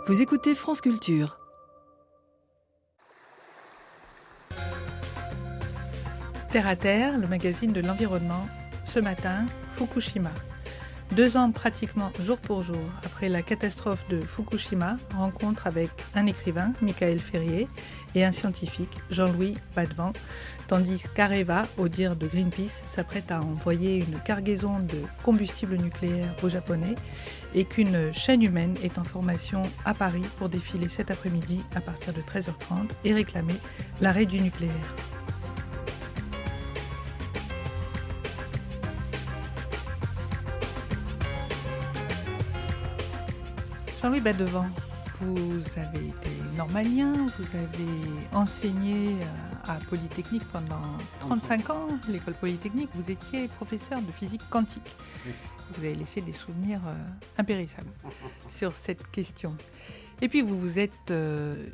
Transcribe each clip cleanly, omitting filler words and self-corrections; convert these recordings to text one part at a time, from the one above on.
Vous écoutez France Culture. Terre à Terre, le magazine de l'environnement. Ce matin, Fukushima. 2 ans pratiquement jour pour jour après la catastrophe de Fukushima, rencontre avec un écrivain, Michael Ferrier, et un scientifique, Jean-Louis Badevant, tandis qu'Areva, au dire de Greenpeace, s'apprête à envoyer une cargaison de combustible nucléaire aux Japonais et qu'une chaîne humaine est en formation à Paris pour défiler cet après-midi à partir de 13h30 et réclamer l'arrêt du nucléaire. Jean-Louis Badevant, vous avez été normalien, vous avez enseigné à Polytechnique pendant 35 ans, l'école Polytechnique, vous étiez professeur de physique quantique. Oui. Vous avez laissé des souvenirs impérissables sur cette question. Et puis vous vous êtes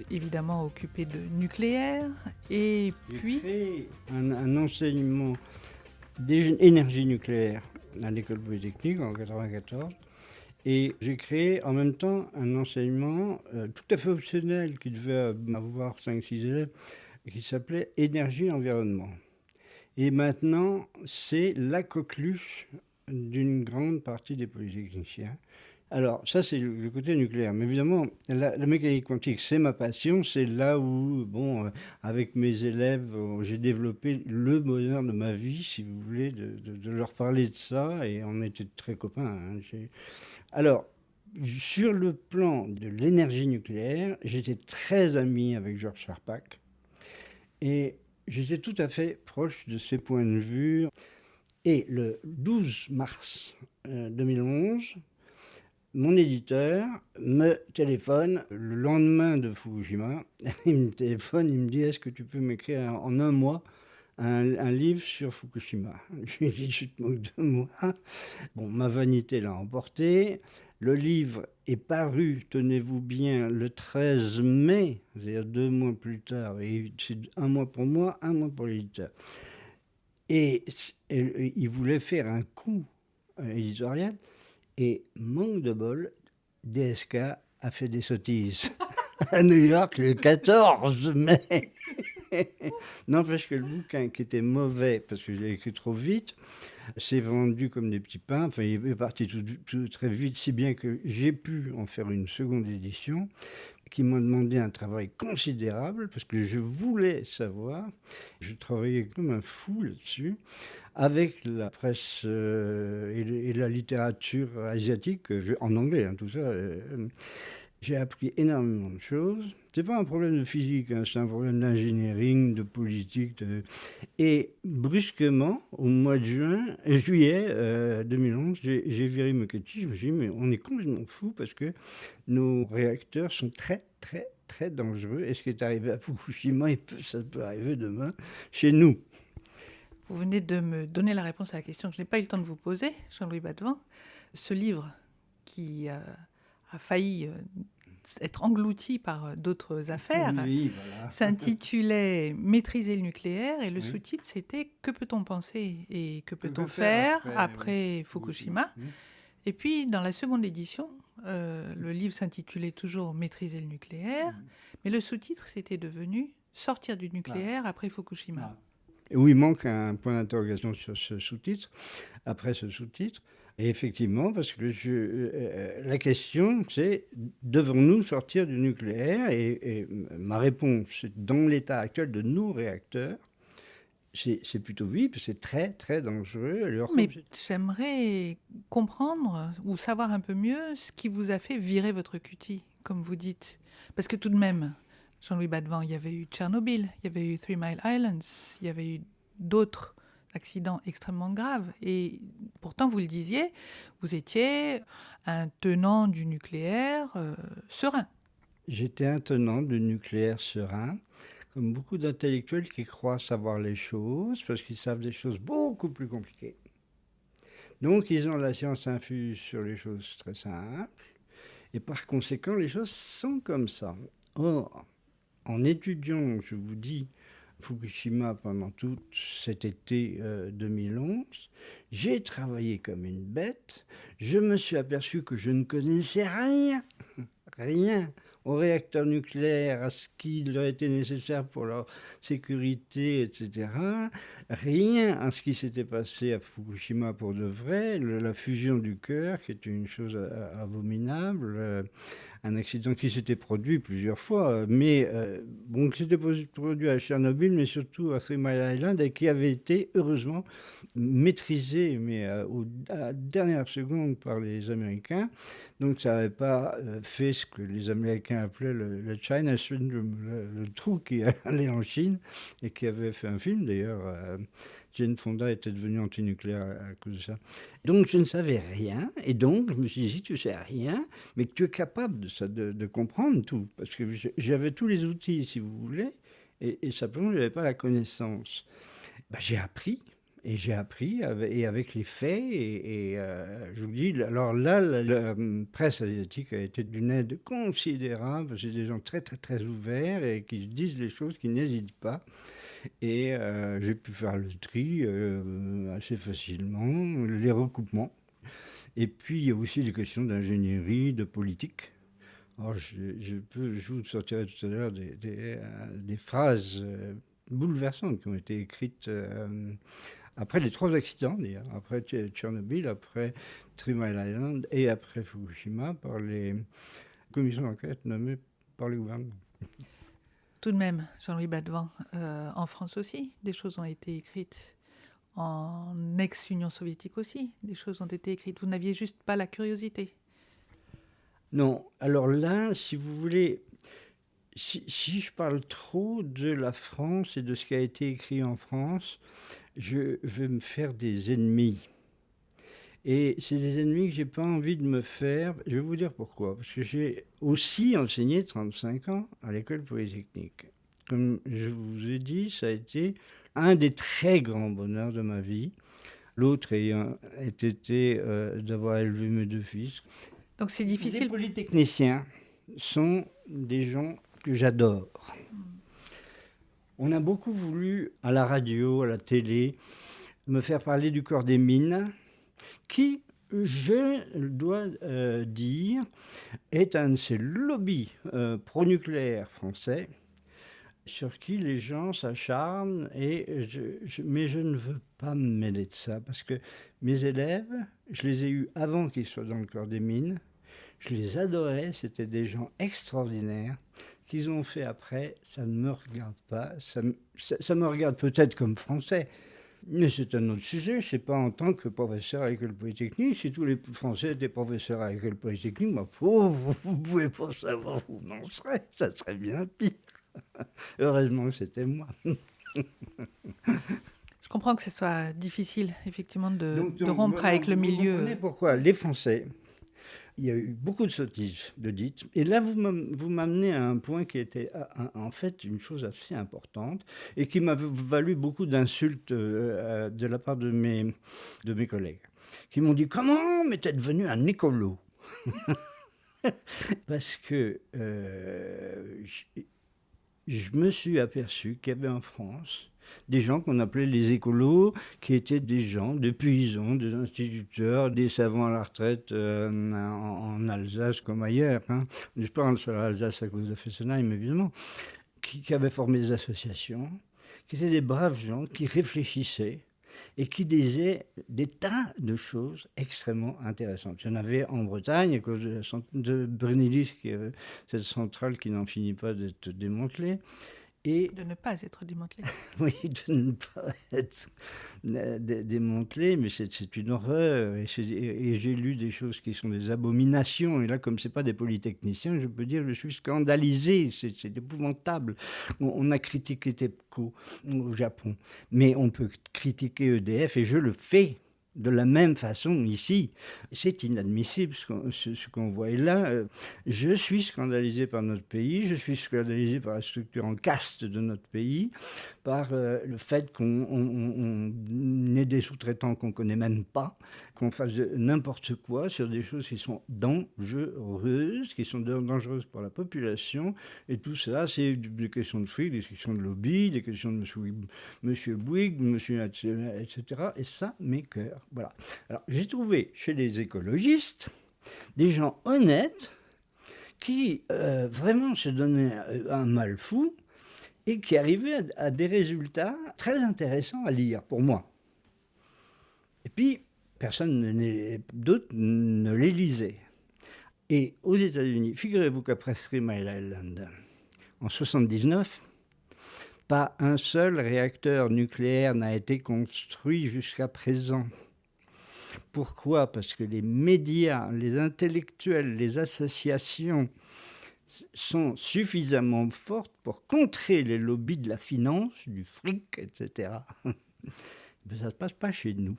évidemment occupé de nucléaire, et puis... J'ai créé un enseignement d'énergie nucléaire à l'école Polytechnique en 1994. Et j'ai créé en même temps un enseignement tout à fait optionnel qui devait avoir 5-6 élèves, qui s'appelait énergie-environnement. Et maintenant, c'est la coqueluche d'une grande partie des polytechniciens. Alors, ça, c'est le côté nucléaire. Mais évidemment, la mécanique quantique, c'est ma passion. C'est là où, avec mes élèves, j'ai développé le bonheur de ma vie, si vous voulez, de leur parler de ça. Et on était très copains. Alors, sur le plan de l'énergie nucléaire, j'étais très ami avec Georges Charpak. Et j'étais tout à fait proche de ses points de vue. Et le 12 mars 2011... mon éditeur me téléphone le lendemain de Fukushima. Il me téléphone, il me dit « Est-ce que tu peux m'écrire en un mois un livre sur Fukushima ?» Je lui ai dit « Tu te moques de moi ?» Bon, ma vanité l'a emporté. Le livre est paru, tenez-vous bien, le 13 mai, c'est-à-dire 2 mois plus tard. Et c'est 1 mois pour moi, 1 mois pour l'éditeur. Et il voulait faire un coup éditorial. Et manque de bol, DSK a fait des sottises à New York le 14 mai. N'empêche que le bouquin, qui était mauvais parce que je l'ai écrit trop vite, s'est vendu comme des petits pains. Enfin, il est parti tout très vite, si bien que j'ai pu en faire une seconde édition qui m'a demandé un travail considérable parce que je voulais savoir. Je travaillais comme un fou là-dessus, avec la presse et la littérature asiatique, en anglais, tout ça. J'ai appris énormément de choses. C'est pas un problème de physique, c'est un problème d'ingénierie, de politique. Et brusquement, au mois de juillet 2011, j'ai viré Moketchi. Je me suis dit, mais on est complètement fou parce que nos réacteurs sont très, très, très dangereux. Et ce qui est arrivé à Fukushima, ça peut arriver demain chez nous. Vous venez de me donner la réponse à la question que je n'ai pas eu le temps de vous poser, Jean-Louis Badevant. Ce livre qui a failli être englouti par d'autres affaires, oui, voilà, s'intitulait « Maîtriser le nucléaire » et le sous-titre c'était « Que peut-on penser et que peut-on faire après Fukushima ?» Et puis dans la seconde édition, le livre s'intitulait toujours « Maîtriser le nucléaire », mais le sous-titre c'était devenu « Sortir du nucléaire après Fukushima ». Oui, il manque un point d'interrogation sur ce sous-titre, après ce sous-titre. Et effectivement, parce que la question, c'est devons-nous sortir du nucléaire et ma réponse, c'est dans l'état actuel de nos réacteurs, c'est plutôt oui, parce que c'est très, très dangereux. Alors, mais j'aimerais comprendre ou savoir un peu mieux ce qui vous a fait virer votre cutie, comme vous dites. Parce que tout de même, Jean-Louis Badevant, il y avait eu Tchernobyl, il y avait eu Three Mile Islands, il y avait eu d'autres accidents extrêmement graves. Et pourtant, vous le disiez, vous étiez un tenant du nucléaire serein. J'étais un tenant du nucléaire serein, comme beaucoup d'intellectuels qui croient savoir les choses, parce qu'ils savent des choses beaucoup plus compliquées. Donc, ils ont la science infuse sur les choses très simples, et par conséquent, les choses sont comme ça. Or, en étudiant, je vous dis, Fukushima pendant tout cet été 2011, j'ai travaillé comme une bête, je me suis aperçu que je ne connaissais rien rien au réacteur nucléaire, à ce qui leur était nécessaire pour leur sécurité, etc. Rien à ce qui s'était passé à Fukushima pour de vrai, la fusion du cœur, qui était une chose abominable, un accident qui s'était produit plusieurs fois, mais bon, qui s'était produit à Tchernobyl, mais surtout à Three Mile Island, et qui avait été heureusement maîtrisé, mais à la dernière seconde par les Américains. Donc ça n'avait pas fait ce que les Américains appelaient le China Syndrome, le trou qui allait en Chine, et qui avait fait un film d'ailleurs. Jane Fonda était devenue antinucléaire à cause de ça. Donc je ne savais rien, et donc je me suis dit, si tu ne sais rien, mais que tu es capable de ça, de comprendre tout, parce que j'avais tous les outils, si vous voulez, et simplement je n'avais pas la connaissance. Ben, j'ai appris. Et j'ai appris et avec les faits, et je vous dis, alors là, la presse asiatique a été d'une aide considérable. C'est des gens très, très, très ouverts et qui se disent les choses, qui n'hésitent pas. Et j'ai pu faire le tri assez facilement, les recoupements. Et puis, il y a aussi des questions d'ingénierie, de politique. Alors, je vous sortirai tout à l'heure des phrases bouleversantes qui ont été écrites après les 3 accidents, d'ailleurs, après Tchernobyl, après Three Mile Island et après Fukushima, par les commissions d'enquête nommées par le gouvernement. Tout de même, Jean-Louis Badevant, en France aussi, des choses ont été écrites. En ex-Union soviétique aussi, des choses ont été écrites. Vous n'aviez juste pas la curiosité. Non, alors là, si vous voulez, si je parle trop de la France et de ce qui a été écrit en France, je vais me faire des ennemis. Et c'est des ennemis que je n'ai pas envie de me faire. Je vais vous dire pourquoi. Parce que j'ai aussi enseigné 35 ans à l'école polytechnique. Comme je vous ai dit, ça a été un des très grands bonheurs de ma vie. L'autre ayant été d'avoir élevé mes 2 fils. Donc c'est difficile. Les polytechniciens sont des gens que j'adore. On a beaucoup voulu, à la radio, à la télé, me faire parler du corps des mines, qui, je dois dire, est un de ces lobbies pro-nucléaires français sur qui les gens s'acharnent, mais je ne veux pas me mêler de ça, parce que mes élèves, je les ai eus avant qu'ils soient dans le corps des mines, je les adorais, c'était des gens extraordinaires. Qu'ils ont fait après, ça ne me regarde pas, ça me regarde peut-être comme Français, mais c'est un autre sujet. Je ne sais pas en tant que professeur à l'école polytechnique. Si tous les Français étaient professeurs à l'école polytechnique, ma pauvre, vous ne pouvez pas savoir où on en serait. Ça serait bien pire. Heureusement que c'était moi. Je comprends que ce soit difficile, effectivement, de rompre voilà, avec le milieu. Vous comprenez pourquoi les Français, il y a eu beaucoup de sottises de dites. Et là, vous m'amenez à un point qui était en fait une chose assez importante et qui m'a valu beaucoup d'insultes de la part de mes collègues, qui m'ont dit « Comment? Mais t'es devenu un écolo !» Parce que je me suis aperçu qu'il y avait en France des gens qu'on appelait les écolos, qui étaient des gens, des paysans, des instituteurs, des savants à la retraite en Alsace comme ailleurs. Hein. Je parle sur l'Alsace à cause de Fessenheim, évidemment, qui avaient formé des associations, qui étaient des braves gens qui réfléchissaient et qui disaient des tas de choses extrêmement intéressantes. Il y en avait en Bretagne, à cause de Brennilis, qui avait cette centrale qui n'en finit pas d'être démantelée. Et de ne pas être démantelé. Oui, de ne pas être démantelé, mais c'est une horreur. Et j'ai lu des choses qui sont des abominations. Et là, comme ce n'est pas des polytechniciens, je peux dire que je suis scandalisé. C'est épouvantable. On a critiqué TEPCO au Japon, mais on peut critiquer EDF, et je le fais. De la même façon ici, c'est inadmissible ce qu'on voit. Et là, je suis scandalisé par notre pays, je suis scandalisé par la structure en caste de notre pays, par le fait qu'on ait des sous-traitants qu'on ne connaît même pas, qu'on fasse n'importe quoi sur des choses qui sont dangereuses, qui sont dangereuses pour la population. Et tout ça, c'est des questions de fric, des questions de lobby, des questions de monsieur Bouygues, etc. Et ça m'écoeure. Voilà. Alors, j'ai trouvé chez les écologistes des gens honnêtes qui vraiment se donnait un mal fou et qui arrivait à des résultats très intéressants à lire, pour moi. Et puis, d'autres ne les lisaient. Et aux États-Unis, figurez-vous qu'après 3 Mile Island, en 1979, pas un seul réacteur nucléaire n'a été construit jusqu'à présent. Pourquoi ? Parce que les médias, les intellectuels, les associations sont suffisamment fortes pour contrer les lobbies de la finance, du fric, etc. Mais ça ne se passe pas chez nous.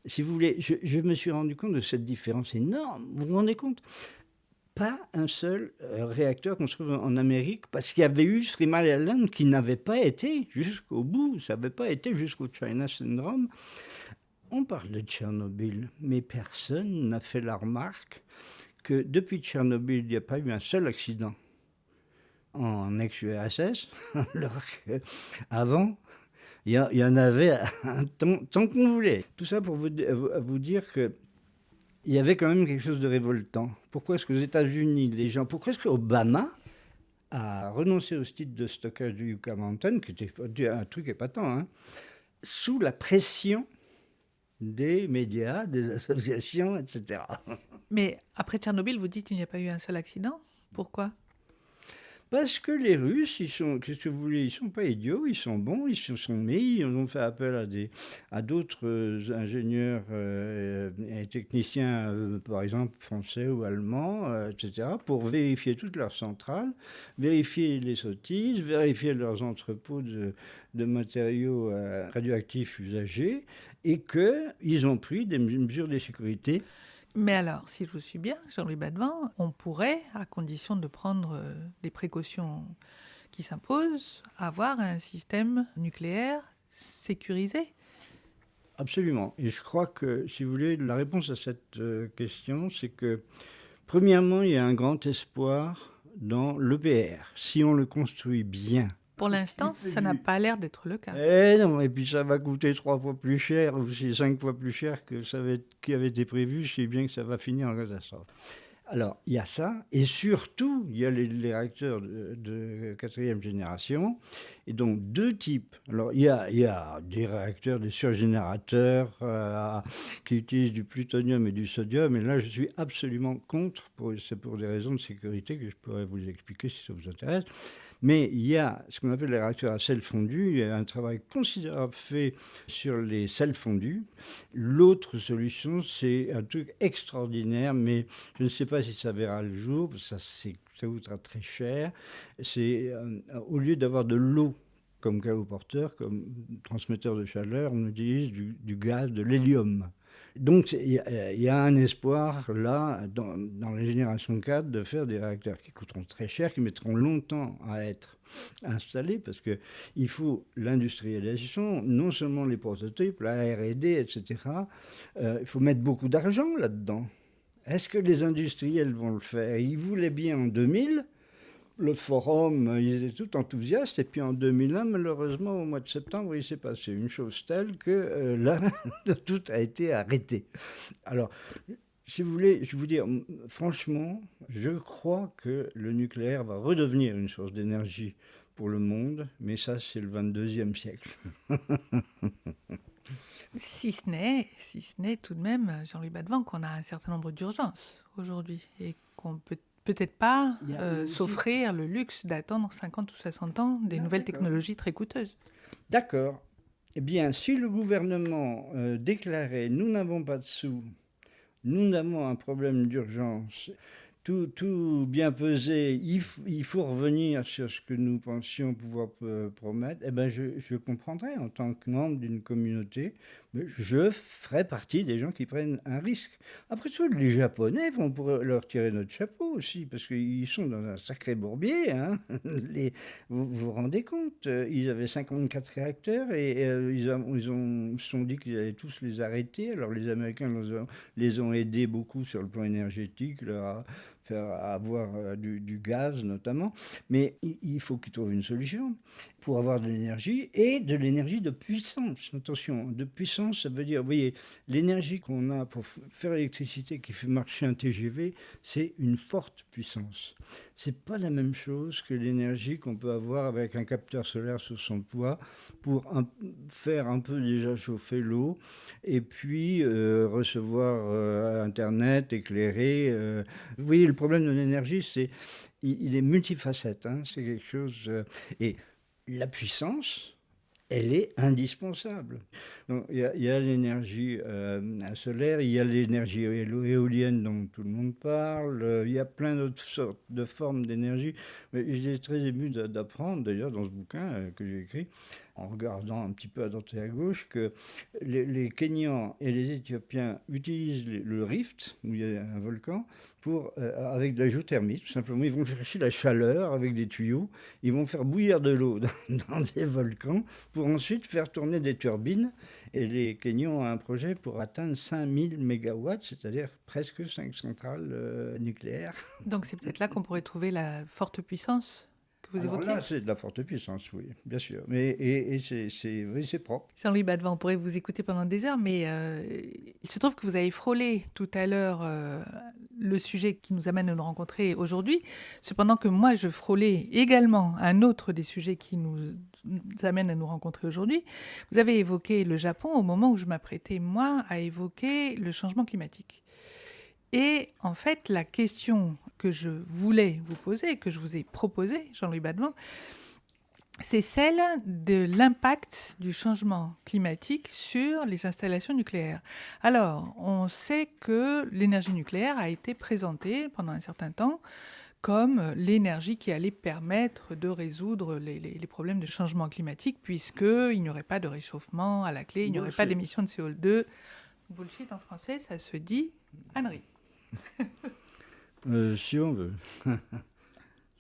Si vous voulez, je me suis rendu compte de cette différence énorme. Vous vous rendez compte ? Pas un seul réacteur construit en Amérique, parce qu'il y avait eu 3 Mile Island qui n'avait pas été jusqu'au bout, ça n'avait pas été jusqu'au China Syndrome. On parle de Tchernobyl, mais personne n'a fait la remarque que depuis Tchernobyl, il n'y a pas eu un seul accident en ex-URSS, alors qu'avant, il y en avait tant qu'on voulait. Tout ça pour vous dire que il y avait quand même quelque chose de révoltant. Pourquoi est-ce qu'aux États-Unis, pourquoi est-ce qu'Obama a renoncé au site de stockage du Yucca Mountain, qui était un truc épatant, hein, sous la pression des médias, des associations, etc. Mais après Tchernobyl, vous dites qu'il n'y a pas eu un seul accident. Pourquoi ? Parce que les Russes, qu'est-ce que vous voulez, ils sont pas idiots, ils sont bons, ils se sont mis, ils ont fait appel à d'autres ingénieurs et techniciens, par exemple français ou allemands, etc., pour vérifier toutes leurs centrales, vérifier les sottises, vérifier leurs entrepôts de matériaux radioactifs usagés, et qu'ils ont pris des mesures de sécurité. Mais alors, si je vous suis bien, Jean-Louis Badevant, on pourrait, à condition de prendre les précautions qui s'imposent, avoir un système nucléaire sécurisé. Absolument. Et je crois que, si vous voulez, la réponse à cette question, c'est que, premièrement, il y a un grand espoir dans l'EPR, si on le construit bien. Pour l'instant, ça n'a pas l'air d'être le cas. Non, et puis ça va coûter 3 fois plus cher, ou 5 fois plus cher que qui avait été prévu, c'est bien que ça va finir en catastrophe. Alors, il y a ça, et surtout, il y a les réacteurs de 4e génération, et donc 2 types. Alors, il y a des réacteurs, des surgénérateurs qui utilisent du plutonium et du sodium, et là, je suis absolument contre, c'est pour des raisons de sécurité que je pourrais vous expliquer si ça vous intéresse. Mais il y a ce qu'on appelle les réacteurs à sel fondu. Il y a un travail considérable fait sur les sels fondus. L'autre solution, c'est un truc extraordinaire, mais je ne sais pas si ça verra le jour, parce que ça coûtera très cher. C'est au lieu d'avoir de l'eau comme caloporteur, comme transmetteur de chaleur, on utilise du gaz, de l'hélium. Donc il y a un espoir là, dans la génération 4, de faire des réacteurs qui coûteront très cher, qui mettront longtemps à être installés, parce qu'il faut l'industrialisation, non seulement les prototypes, la R&D, etc. Il faut mettre beaucoup d'argent là-dedans. Est-ce que les industriels vont le faire ? Ils voulaient bien en 2000. Le forum, ils étaient tout enthousiastes, et puis en 2001, malheureusement, au mois de septembre, il s'est passé une chose telle que là, tout a été arrêté. Alors, si vous voulez, je vous dire, franchement, je crois que le nucléaire va redevenir une source d'énergie pour le monde, mais ça, c'est le 22e siècle. Si ce n'est tout de même, Jean-Louis Badevant, qu'on a un certain nombre d'urgences aujourd'hui, et qu'on peut peut-être pas s'offrir le luxe d'attendre 50 ou 60 ans des nouvelles technologies très coûteuses. D'accord. Eh bien, si le gouvernement déclarait « nous n'avons pas de sous, nous avons un problème d'urgence », tout bien pesé, il faut revenir sur ce que nous pensions pouvoir promettre, eh ben je comprendrais en tant que membre d'une communauté, mais je ferais partie des gens qui prennent un risque. Après tout, les Japonais vont leur tirer notre chapeau aussi, parce qu'ils sont dans un sacré bourbier. Hein. Vous vous rendez compte, ils avaient 54 réacteurs et ils se sont dit qu'ils allaient tous les arrêter. Alors les Américains les ont aidés beaucoup sur le plan énergétique, leur faire avoir du gaz notamment. Mais il faut qu'ils trouvent une solution pour avoir de l'énergie et de l'énergie de puissance. Attention, de puissance, ça veut dire, vous voyez, l'énergie qu'on a pour faire l'électricité qui fait marcher un TGV, c'est une forte puissance. C'est pas la même chose que l'énergie qu'on peut avoir avec un capteur solaire sur son toit pour faire un peu déjà chauffer l'eau et puis recevoir Internet, éclairer. Vous voyez, le problème de l'énergie, il est multifacette. Hein, c'est quelque chose... et la puissance, elle est indispensable. Donc, il y a l'énergie solaire, il y a l'énergie éolienne dont tout le monde parle, il y a plein d'autres sortes de formes d'énergie. Mais j'étais très ému d'apprendre, d'ailleurs, dans ce bouquin que j'ai écrit, en regardant un petit peu à droite et à gauche, que les Kenyans et les Éthiopiens utilisent le rift, où il y a un volcan, avec de la géothermie, tout simplement. Ils vont chercher la chaleur avec des tuyaux, ils vont faire bouillir de l'eau dans des volcans pour ensuite faire tourner des turbines. Et les Kenyans ont un projet pour atteindre 5000 mégawatts, c'est-à-dire presque 5 centrales nucléaires. Donc c'est peut-être là qu'on pourrait trouver la forte puissance que vous évoquez. Là, c'est de la forte puissance, oui, bien sûr. Et c'est propre. Jean-Louis Badevant, on pourrait vous écouter pendant des heures, mais il se trouve que vous avez frôlé tout à l'heure le sujet qui nous amène à nous rencontrer aujourd'hui. Cependant que moi, je frôlais également un autre des sujets qui nous amène à nous rencontrer aujourd'hui. Vous avez évoqué le Japon au moment où je m'apprêtais, moi, à évoquer le changement climatique. Et en fait, la question que je voulais vous poser, que je vous ai proposée, Jean-Louis Badevant, c'est celle de l'impact du changement climatique sur les installations nucléaires. Alors, on sait que l'énergie nucléaire a été présentée pendant un certain temps comme l'énergie qui allait permettre de résoudre les problèmes de changement climatique, puisqu'il n'y aurait pas de réchauffement à la clé, il n'y aurait pas d'émissions de CO2. Bullshit en français, ça se dit ânerie. Si on veut.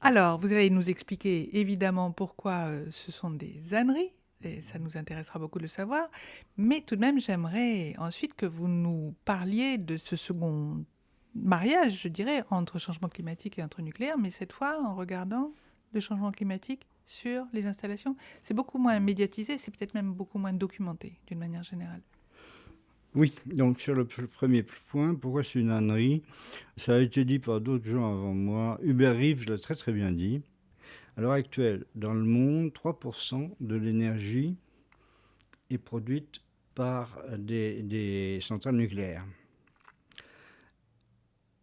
Alors, vous allez nous expliquer évidemment pourquoi ce sont des âneries, et ça nous intéressera beaucoup de le savoir, mais tout de même, j'aimerais ensuite que vous nous parliez de ce second mariage, je dirais, entre changement climatique et entre nucléaire, mais cette fois en regardant le changement climatique sur les installations. C'est beaucoup moins médiatisé, c'est peut-être même beaucoup moins documenté d'une manière générale. Oui, donc sur le premier point, pourquoi c'est une ânerie? Ça a été dit par d'autres gens avant moi. Hubert Reeves l'a très très bien dit. À l'heure actuelle, dans le monde, 3% de l'énergie est produite par des centrales nucléaires.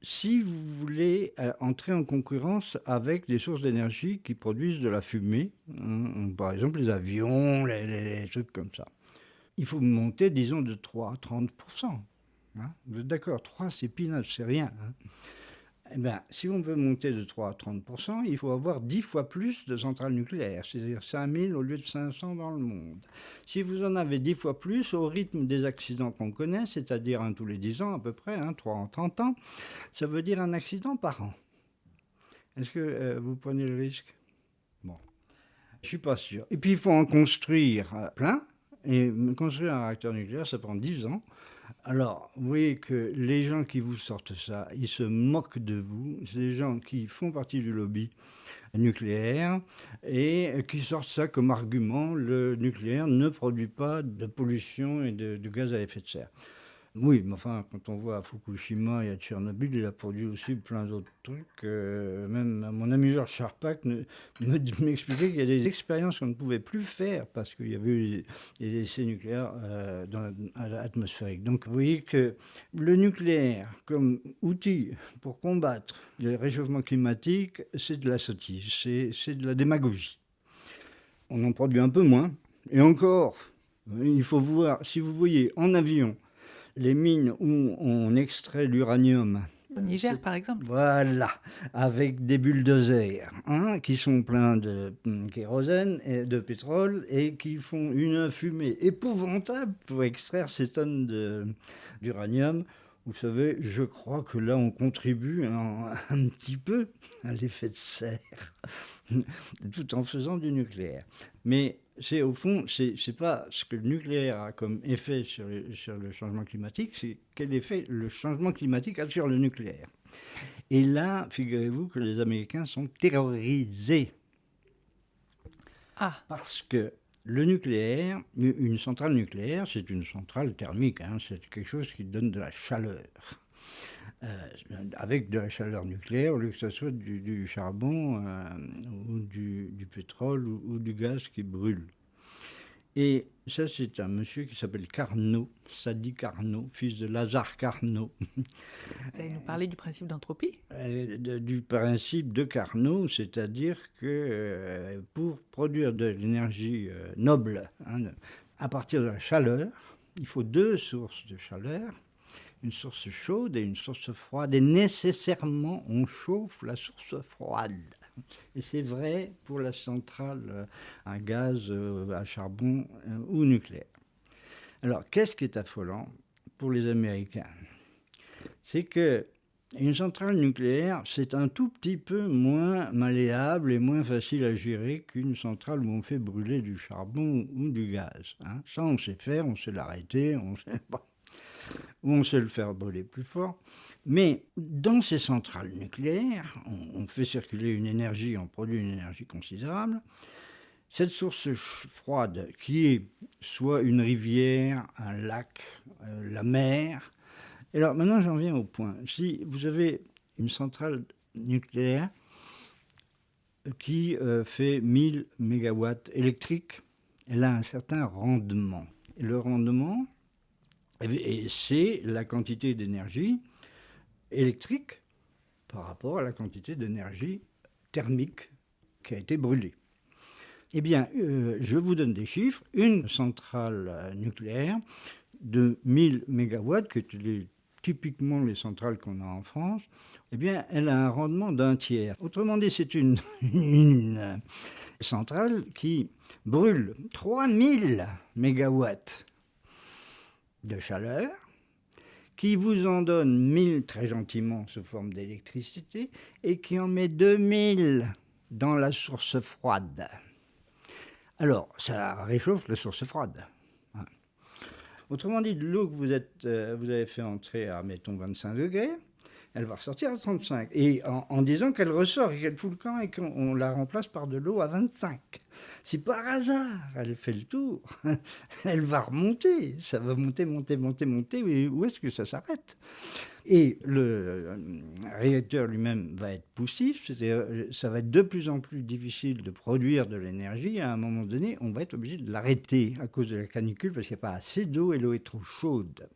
Si vous voulez entrer en concurrence avec des sources d'énergie qui produisent de la fumée, par exemple les avions, les trucs comme ça, il faut monter, disons, de 3 à 30%. Hein, vous êtes d'accord, 3 c'est peanuts, c'est rien. Hein. Eh bien, si on veut monter de 3 à 30%, il faut avoir 10 fois plus de centrales nucléaires, c'est-à-dire 5000 au lieu de 500 dans le monde. Si vous en avez 10 fois plus, au rythme des accidents qu'on connaît, c'est-à-dire un tous les 10 ans à peu près, 3 en 30 ans, ça veut dire un accident par an. Est-ce que vous prenez le risque? Bon, je ne suis pas sûr. Et puis, il faut en construire plein. Et construire un réacteur nucléaire, ça prend 10 ans. Alors, vous voyez que les gens qui vous sortent ça, ils se moquent de vous. C'est des gens qui font partie du lobby nucléaire et qui sortent ça comme argument. Le nucléaire ne produit pas de pollution et de gaz à effet de serre. Oui, mais enfin, quand on voit à Fukushima et à Tchernobyl, il a produit aussi plein d'autres trucs. Même mon ami Georges Charpak m'expliquait qu'il y a des expériences qu'on ne pouvait plus faire parce qu'il y avait eu des essais nucléaires atmosphériques. Donc vous voyez que le nucléaire comme outil pour combattre le réchauffement climatique, c'est de la sottise, c'est de la démagogie. On en produit un peu moins. Et encore, il faut voir, si vous voyez en avion, les mines où on extrait l'uranium. Au Niger, par exemple. Voilà, avec des bulldozers qui sont pleins de kérosène et de pétrole et qui font une fumée épouvantable pour extraire ces tonnes d'uranium. Vous savez, je crois que là, on contribue un petit peu à l'effet de serre, tout en faisant du nucléaire. Mais Au fond, c'est pas ce que le nucléaire a comme effet sur le changement climatique, c'est quel effet le changement climatique a sur le nucléaire. Et là, figurez-vous que les Américains sont terrorisés. Ah, Parce que le nucléaire, une centrale nucléaire, c'est une centrale thermique, hein, c'est quelque chose qui donne de la chaleur. Avec de la chaleur nucléaire, au lieu que ce soit du charbon ou du pétrole ou du gaz qui brûle. Et ça, c'est un monsieur qui s'appelle Carnot, Sadi Carnot, fils de Lazare Carnot. vous allez nous parler du principe d'entropie? Du principe de Carnot, c'est-à-dire que pour produire de l'énergie noble, hein, à partir de la chaleur, il faut deux sources de chaleur, une source chaude et une source froide. Et nécessairement, on chauffe la source froide. Et c'est vrai pour la centrale à gaz, à charbon ou nucléaire. Alors, qu'est-ce qui est affolant pour les Américains? C'est que une centrale nucléaire, c'est un tout petit peu moins malléable et moins facile à gérer qu'une centrale où on fait brûler du charbon ou du gaz. Hein. Ça, on sait faire, on sait l'arrêter, on sait le faire brûler plus fort. Mais dans ces centrales nucléaires, on fait circuler une énergie, on produit une énergie considérable. Cette source froide, qui est soit une rivière, un lac, la mer. Et alors maintenant, j'en viens au point. Si vous avez une centrale nucléaire qui fait 1000 mégawatts électriques, elle a un certain rendement. Et le rendement, c'est la quantité d'énergie électrique par rapport à la quantité d'énergie thermique qui a été brûlée. Eh bien, je vous donne des chiffres. Une centrale nucléaire de 1000 mégawatts, qui est typiquement les centrales qu'on a en France, eh bien, elle a un rendement d'un tiers. Autrement dit, c'est une centrale qui brûle 3000 mégawatts de chaleur, qui vous en donne 1000 très gentiment sous forme d'électricité et qui en met 2000 dans la source froide. Alors, ça réchauffe la source froide. Autrement dit, de l'eau que vous avez fait entrer à, mettons, 25 degrés, elle va ressortir à 35. Et en disant qu'elle ressort et qu'elle fout le camp et qu'on la remplace par de l'eau à 25. Si par hasard, elle fait le tour, elle va remonter. Ça va monter. Mais où est-ce que ça s'arrête? Et le réacteur lui-même va être poussif, c'est-à-dire ça va être de plus en plus difficile de produire de l'énergie. À un moment donné, on va être obligé de l'arrêter à cause de la canicule parce qu'il n'y a pas assez d'eau et l'eau est trop chaude.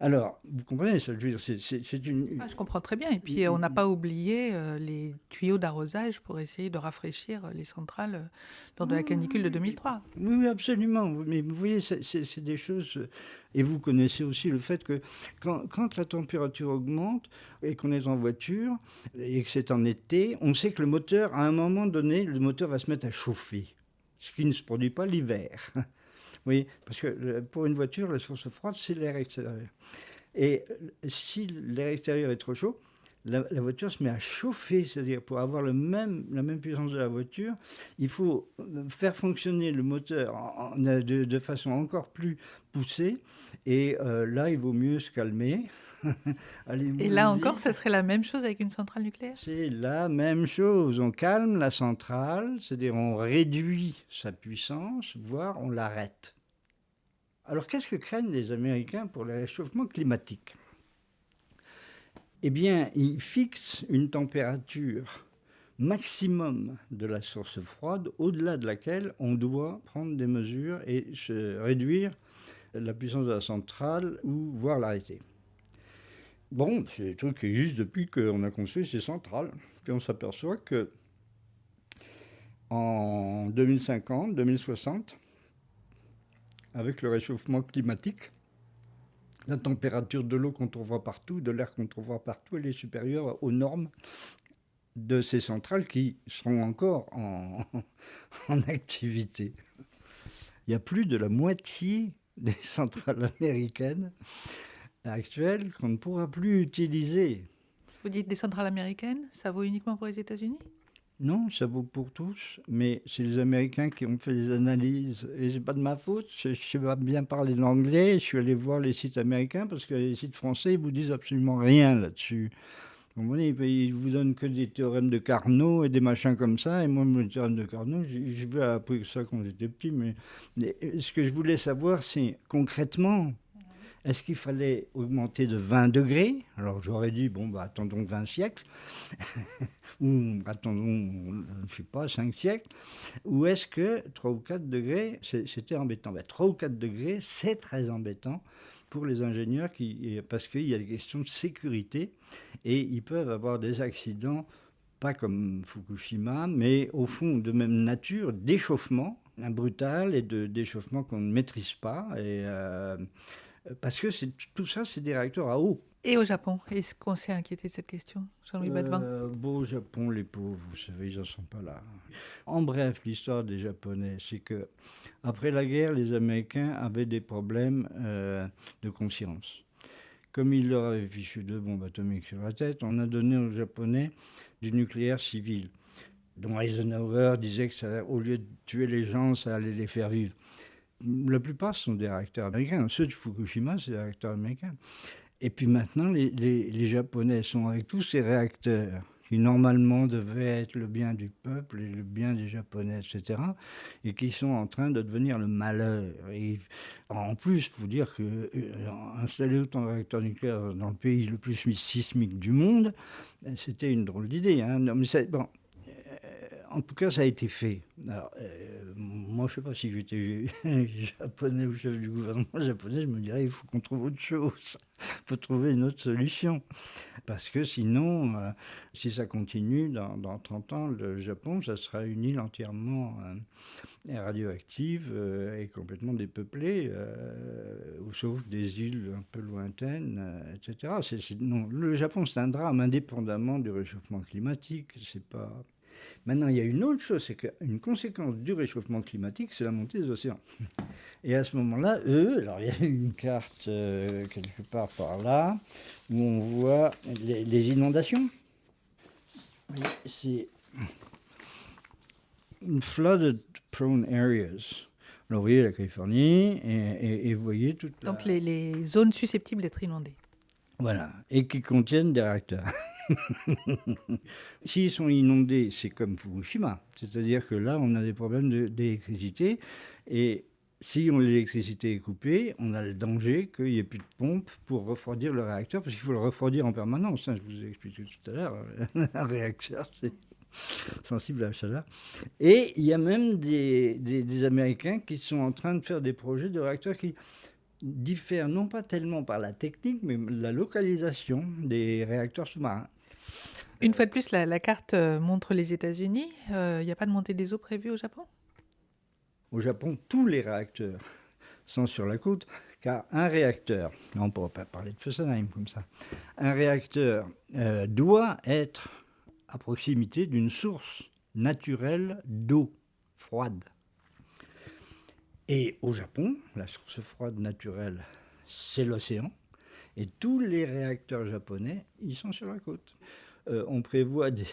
Alors, vous comprenez, ça, je veux dire, c'est une... Je comprends très bien. Et puis, on n'a pas oublié les tuyaux d'arrosage pour essayer de rafraîchir les centrales lors de la canicule de 2003. Oui, absolument. Mais vous voyez, c'est des choses... Et vous connaissez aussi le fait que quand la température augmente et qu'on est en voiture et que c'est en été, on sait que le moteur, à un moment donné, le moteur va se mettre à chauffer, ce qui ne se produit pas l'hiver. Oui, parce que pour une voiture, la source froide, c'est l'air extérieur. Et si l'air extérieur est trop chaud, la voiture se met à chauffer. C'est-à-dire, pour avoir la même puissance de la voiture, il faut faire fonctionner le moteur de façon encore plus poussée. Et là, il vaut mieux se calmer. Et là encore, ça serait la même chose avec une centrale nucléaire? C'est la même chose. On calme la centrale, c'est-à-dire on réduit sa puissance, voire on l'arrête. Alors, qu'est-ce que craignent les Américains pour le réchauffement climatique? Eh bien, ils fixent une température maximum de la source froide, au-delà de laquelle on doit prendre des mesures et se réduire la puissance de la centrale ou voire l'arrêter. Bon, c'est des trucs qui existent depuis qu'on a construit ces centrales. Puis on s'aperçoit que en 2050, 2060, avec le réchauffement climatique, la température de l'eau qu'on trouvera partout, de l'air qu'on trouvera partout, elle est supérieure aux normes de ces centrales qui seront encore en activité. Il y a plus de la moitié des centrales américaines actuelles qu'on ne pourra plus utiliser. Vous dites des centrales américaines, ça vaut uniquement pour les États-Unis? Non, ça vaut pour tous, mais c'est les Américains qui ont fait les analyses. Et c'est pas de ma faute. Je sais pas bien parler l'anglais. Je suis allé voir les sites américains parce que les sites français, ils vous disent absolument rien là-dessus. Vous comprenez, ils vous donnent que des théorèmes de Carnot et des machins comme ça. Et moi, le théorème de Carnot, je veux appris ça quand j'étais petit. Mais ce que je voulais savoir, c'est concrètement, est-ce qu'il fallait augmenter de 20 degrés? Alors j'aurais dit, bon, bah, attendons 20 siècles. Ou attendons, je ne sais pas, 5 siècles. Ou est-ce que 3 ou 4 degrés, c'était embêtant? 3 ou 4 degrés, c'est très embêtant pour les ingénieurs parce qu'il y a des questions de sécurité et ils peuvent avoir des accidents, pas comme Fukushima, mais au fond de même nature, d'échauffement, un brutal et d'échauffement qu'on ne maîtrise pas. Parce que tout ça, c'est des réacteurs à eau. Et au Japon, est-ce qu'on s'est inquiété de cette question, Jean-Louis Badevin? Au Japon, les pauvres, vous savez, ils n'en sont pas là. En bref, l'histoire des Japonais, c'est que après la guerre, les Américains avaient des problèmes de conscience. Comme ils leur avaient fichu 2 bombes atomiques sur la tête, on a donné aux Japonais du nucléaire civil, dont Eisenhower disait que ça, au lieu de tuer les gens, ça allait les faire vivre. La plupart sont des réacteurs américains. Ceux de Fukushima, c'est des réacteurs américains. Et puis maintenant, les Japonais sont avec tous ces réacteurs qui normalement devaient être le bien du peuple et le bien des Japonais, etc., et qui sont en train de devenir le malheur. Et en plus, il faut dire que installer autant de réacteurs nucléaires dans le pays le plus sismique du monde, c'était une drôle d'idée. Hein. Non, mais bon, en tout cas, ça a été fait. Alors, moi, je ne sais pas si j'étais japonais ou chef du gouvernement japonais, je me dirais il faut qu'on trouve autre chose. Il faut trouver une autre solution. Parce que sinon, si ça continue, dans 30 ans, le Japon, ça sera une île entièrement radioactive et complètement dépeuplée, sauf des îles un peu lointaines, etc. Non, le Japon, c'est un drame indépendamment du réchauffement climatique. C'est pas... Maintenant, il y a une autre chose, c'est qu'une conséquence du réchauffement climatique, c'est la montée des océans. Et à ce moment-là, alors il y a une carte quelque part par là, où on voit les inondations. C'est une flooded prone areas. Alors vous voyez la Californie, et vous voyez toute la... Donc les zones susceptibles d'être inondées. Voilà, et qui contiennent des réacteurs. S'ils sont inondés, c'est comme Fukushima. C'est-à-dire que là, on a des problèmes d'électricité. Et si l'électricité est coupée, on a le danger qu'il n'y ait plus de pompe pour refroidir le réacteur, parce qu'il faut le refroidir en permanence. Hein, je vous ai expliqué tout à l'heure. Un réacteur, c'est sensible à la chaleur. Et il y a même des Américains qui sont en train de faire des projets de réacteurs qui diffèrent non pas tellement par la technique, mais la localisation des réacteurs sous-marins. Une fois de plus, la carte montre les États-Unis. Il n'y a pas de montée des eaux prévue au Japon? Au Japon, tous les réacteurs sont sur la côte, car un réacteur, on ne pourra pas parler de Fessenheim comme ça, un réacteur doit être à proximité d'une source naturelle d'eau froide. Et au Japon, la source froide naturelle, c'est l'océan. Et tous les réacteurs japonais, ils sont sur la côte. On prévoit des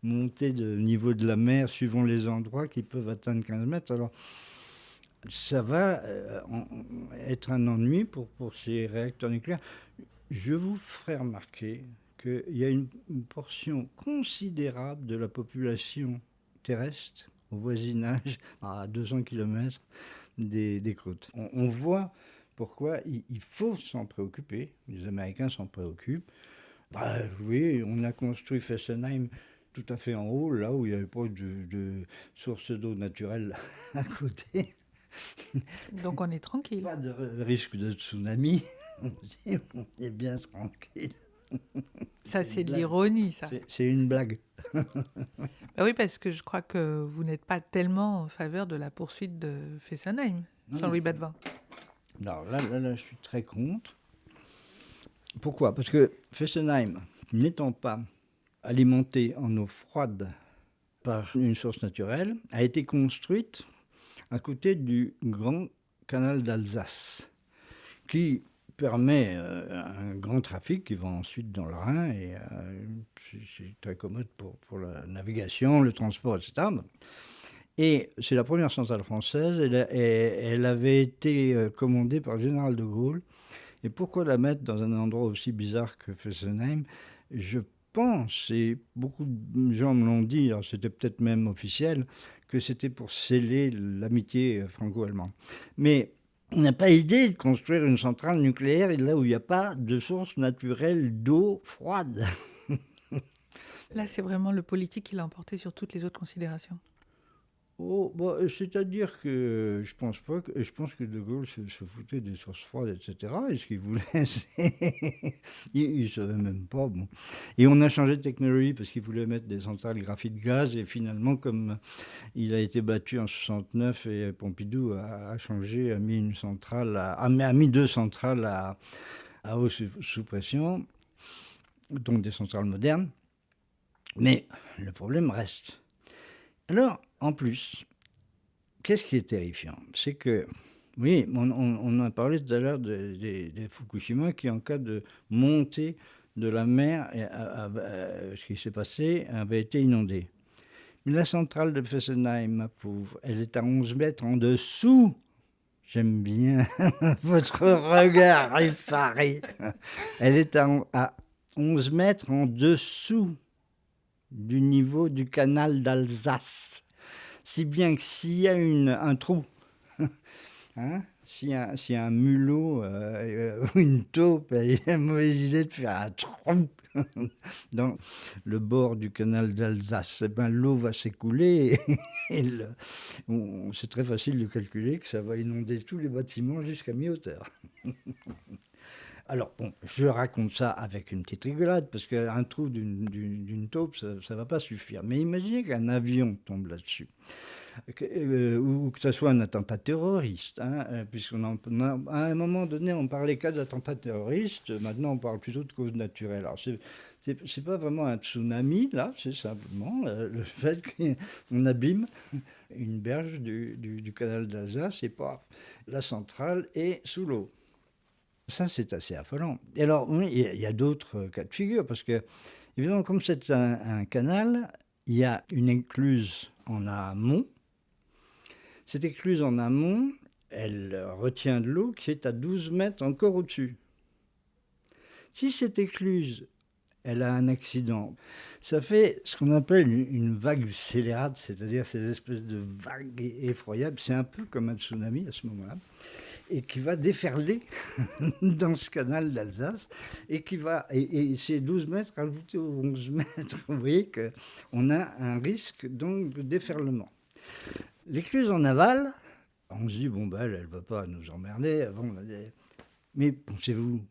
montées de niveau de la mer suivant les endroits qui peuvent atteindre 15 mètres. Alors, ça va être un ennui pour ces réacteurs nucléaires. Je vous ferai remarquer qu'il y a une portion considérable de la population terrestre au voisinage, à 200 km des côtes. On voit pourquoi il faut s'en préoccuper. Les Américains s'en préoccupent. Oui, on a construit Fessenheim tout à fait en haut, là où il n'y avait pas de source d'eau naturelle à côté. Donc on est tranquille. Pas de risque de tsunami. On est bien tranquille. Ça, c'est de l'ironie, ça. C'est une blague. Oui, parce que je crois que vous n'êtes pas tellement en faveur de la poursuite de Fessenheim, Jean-Louis Badevin. Non, là, je suis très contre. Pourquoi? Parce que Fessenheim, n'étant pas alimenté en eau froide par une source naturelle, a été construite à côté du grand canal d'Alsace, qui permet un grand trafic qui va ensuite dans le Rhin et c'est très commode pour la navigation, le transport, etc. Et c'est la première centrale française. Elle avait été commandée par le général de Gaulle. Et pourquoi la mettre dans un endroit aussi bizarre que Fessenheim? Je pense, et beaucoup de gens me l'ont dit, alors c'était peut-être même officiel, que c'était pour sceller l'amitié franco-allemande. Mais on n'a pas idée de construire une centrale nucléaire là où il n'y a pas de source naturelle d'eau froide. Là, c'est vraiment le politique qui l'a emporté sur toutes les autres considérations. Oh, bah, c'est-à-dire que je pense que De Gaulle se foutait des sources froides, etc. Et ce qu'il voulait, il ne savait même pas. Bon. Et on a changé de technologie parce qu'il voulait mettre des centrales graphite gaz. Et finalement, comme il a été battu en 69 et Pompidou a changé, a mis une centrale, a mis deux centrales à eau sous pression, donc des centrales modernes. Mais le problème reste. Alors, en plus, qu'est-ce qui est terrifiant? C'est que, oui, on a parlé tout à l'heure des Fukushima qui, en cas de montée de la mer, ce qui s'est passé, avait été inondé. Mais la centrale de Fessenheim, ma pauvre, elle est à 11 mètres en dessous. J'aime bien votre regard effaré. Elle est à 11 mètres en dessous du niveau du canal d'Alsace. Si bien que s'il y a un trou, hein, s'il y a un mulot ou une taupe, il y a une mauvaise idée de faire un trou dans le bord du canal d'Alsace. Eh ben, l'eau va s'écouler et c'est très facile de calculer que ça va inonder tous les bâtiments jusqu'à mi-hauteur. Alors, bon, je raconte ça avec une petite rigolade, parce qu'un trou d'une taupe, ça ne va pas suffire. Mais imaginez qu'un avion tombe là-dessus, ou que ce soit un attentat terroriste, hein, à un moment donné, on parlait qu'à d'attentats terroristes, maintenant on parle plutôt de causes naturelles. Alors, c'est pas vraiment un tsunami, là, c'est simplement le fait qu'on abîme une berge du canal d'Alsace et paf, la centrale est sous l'eau. Ça, c'est assez affolant. Et alors, oui, il y a d'autres cas de figure, parce que, évidemment, comme c'est un canal, il y a une écluse en amont. Cette écluse en amont, elle retient de l'eau qui est à 12 mètres encore au-dessus. Si cette écluse, elle a un accident, ça fait ce qu'on appelle une vague scélérate, c'est-à-dire ces espèces de vagues effroyables. C'est un peu comme un tsunami à ce moment-là. Et qui va déferler dans ce canal d'Alsace, et ces 12 mètres ajoutés aux 11 mètres, vous voyez qu'on a un risque donc de déferlement. L'écluse en aval, on se dit, bon, ben, elle ne va pas nous emmerder. Bon, mais pensez-vous,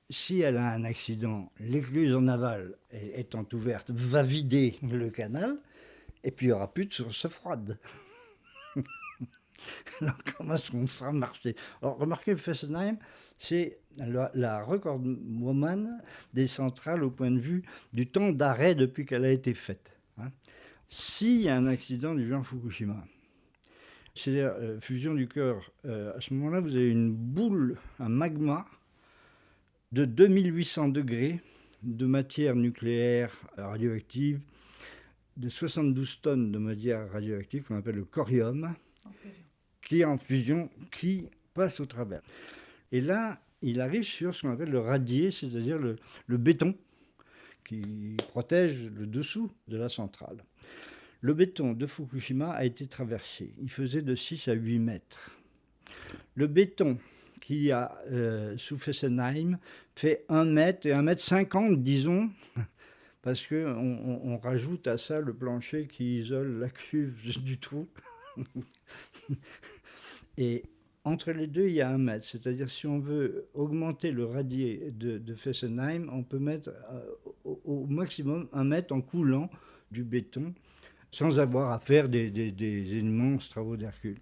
si elle a un accident, l'écluse en aval, étant ouverte, va vider le canal, et puis il n'y aura plus de source froide. Alors, comment est-ce qu'on fera marcher? Alors, remarquez, Fessenheim, c'est la recordwoman des centrales au point de vue du temps d'arrêt depuis qu'elle a été faite. Hein. S'il y a un accident du genre Fukushima, c'est-à-dire fusion du cœur, à ce moment-là, vous avez une boule, un magma de 2800 degrés de matière nucléaire radioactive, de 72 tonnes de matière radioactive qu'on appelle le corium, qui est en fusion, qui passe au travers. Et là, il arrive sur ce qu'on appelle le radier, c'est-à-dire le béton qui protège le dessous de la centrale. Le béton de Fukushima a été traversé. Il faisait de 6 à 8 mètres. Le béton qu'il y a sous Fessenheim fait 1 mètre et 1 mètre 50, disons, parce qu'on rajoute à ça le plancher qui isole la cuve du trou. Et entre les deux, il y a 1 mètre. C'est-à-dire, si on veut augmenter le radier de Fessenheim, on peut mettre au maximum 1 mètre en coulant du béton, sans avoir à faire des immenses travaux d'Hercule.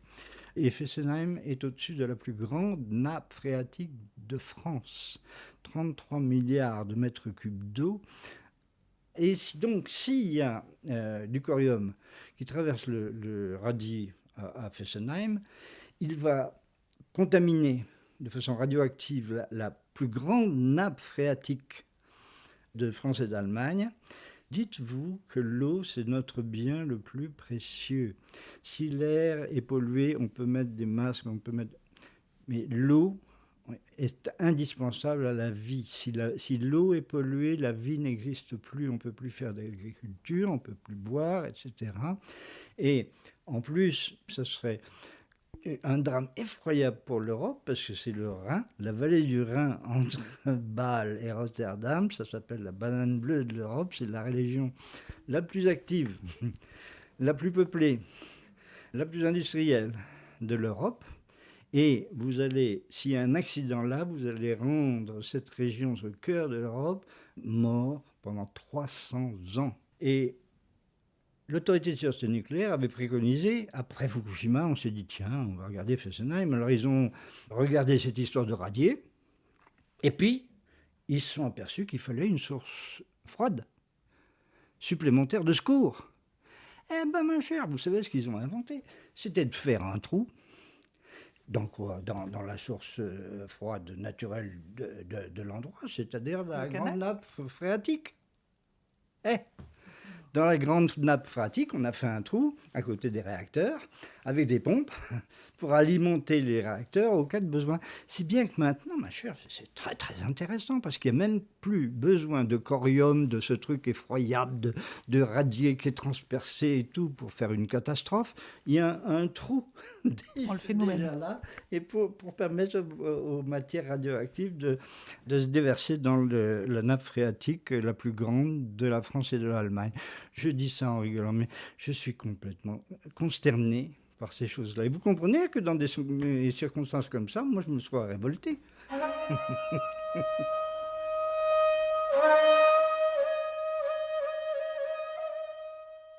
Et Fessenheim est au-dessus de la plus grande nappe phréatique de France. 33 milliards de mètres cubes d'eau. Et donc, s'il y a du corium qui traverse le radier à Fessenheim, il va contaminer de façon radioactive la plus grande nappe phréatique de France et d'Allemagne. Dites-vous que l'eau, c'est notre bien le plus précieux. Si l'air est pollué, on peut mettre des masques, mais l'eau est indispensable à la vie. Si l'eau est polluée, la vie n'existe plus. On ne peut plus faire d'agriculture, on ne peut plus boire, etc. Et en plus, ce serait un drame effroyable pour l'Europe, parce que c'est le Rhin, la vallée du Rhin entre Bâle et Rotterdam, ça s'appelle la banane bleue de l'Europe, c'est la région la plus active, la plus peuplée, la plus industrielle de l'Europe. Et vous allez, s'il y a un accident là, vous allez rendre cette région, ce cœur de l'Europe, mort pendant 300 ans. Et l'autorité de sûreté nucléaire avait préconisé, après Fukushima, on s'est dit, tiens, on va regarder Fessenheim. Alors ils ont regardé cette histoire de radier, et puis ils se sont aperçus qu'il fallait une source froide, supplémentaire de secours. Eh ben, ma chère, vous savez ce qu'ils ont inventé? C'était de faire un trou dans la source froide naturelle de l'endroit, c'est-à-dire la grande nappe phréatique. Dans la grande nappe phréatique, on a fait un trou à côté des réacteurs avec des pompes pour alimenter les réacteurs au cas de besoin. Si bien que maintenant, ma chère, c'est très très intéressant parce qu'il n'y a même plus besoin de corium, de ce truc effroyable, de radier qui est transpercé et tout pour faire une catastrophe. Il y a un trou on le fait nous-mêmes là, et pour permettre aux matières radioactives de se déverser dans la nappe phréatique la plus grande de la France et de l'Allemagne. Je dis ça en rigolant, mais je suis complètement consterné par ces choses-là. Et vous comprenez que dans des circonstances comme ça, moi je me sois révolté.